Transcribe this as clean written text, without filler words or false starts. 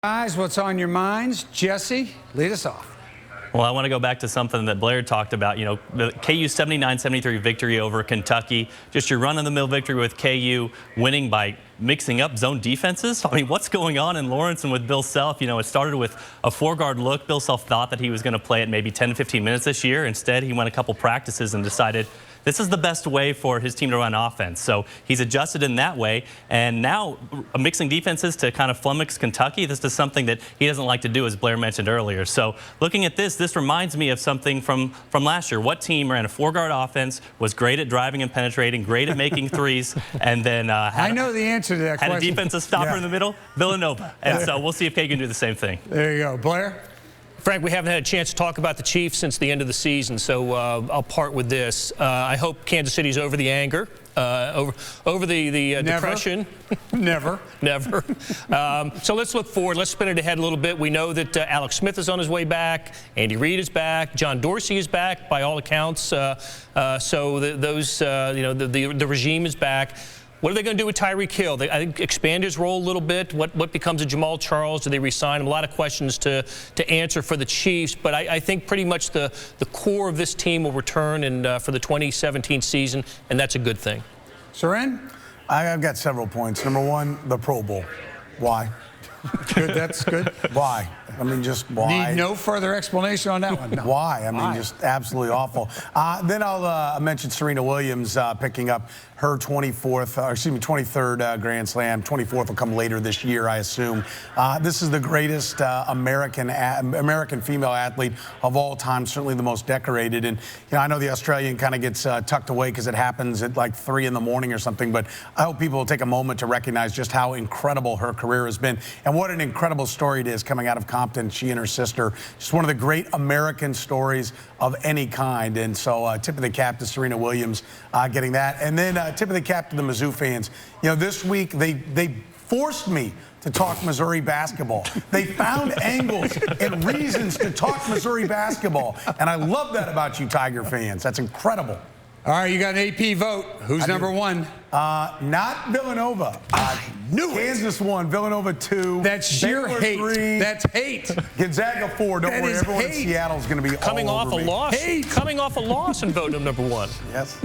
Guys, what's on your minds? Jesse, lead us off. Well, I want to go back to something that Blair talked about. You know, the KU 79-73 victory over Kentucky. Just your run-of-the-mill victory with KU, winning by mixing up zone defenses. I mean, what's going on in Lawrence and with Bill Self? You know, it started with a four-guard look. Bill Self thought that he was going to play it maybe 10 to 15 minutes this year. Instead, he went a couple practices and decided this is the best way for his team to run offense. So he's adjusted in that way. And now mixing defenses to kind of flummox Kentucky, this is something that he doesn't like to do, as Blair mentioned earlier. So looking at this reminds me of something from last year. What team ran a four-guard offense, was great at driving and penetrating, great at making threes, and then I know the answer to that question. Had a defensive stopper in the middle? Villanova. And so we'll see if KU can do the same thing. There you go. Blair? Frank, we haven't had a chance to talk about the Chiefs since the end of the season, so I'll part with this. I hope Kansas City's over the anger, over the depression. Never. Never. So let's look forward. Let's spin it ahead a little bit. We know that Alex Smith is on his way back. Andy Reid is back. John Dorsey is back, by all accounts. So the regime is back. What are they going to do with Tyreek Hill? I think expand his role a little bit. What becomes of Jamal Charles? Do they re-sign him? A lot of questions to answer for the Chiefs. But I think pretty much the core of this team will return for the 2017 season, and that's a good thing. Soren? I've got several points. Number one, the Pro Bowl. Why? Good, that's good. Why? I mean, just why? Need no further explanation on that one. No. Why? I mean, just absolutely awful. Then I'll mention Serena Williams picking up her 23rd Grand Slam. 24th will come later this year, I assume. This is the greatest American female athlete of all time, certainly the most decorated. And I know the Australian kind of gets tucked away because it happens at like 3 in the morning or something. But I hope people will take a moment to recognize just how incredible her career has been and what an incredible story it is coming out of Compton. She and her sister, just one of the great American stories of any kind. And so tip of the cap to Serena Williams getting that. And then tip of the cap to the Mizzou fans. You know, this week they forced me to talk Missouri basketball. They found angles and reasons to talk Missouri basketball. And I love that about you Tiger fans. That's incredible. All right, you got an AP vote. Who's number one? Not Villanova. I knew Kansas 1, Villanova 2. That's sheer hate. 3, That's hate. Gonzaga 4. Don't worry, everyone in hate. Seattle is going to be Coming all off over a me. loss. Coming off a loss and vote number one. Yes.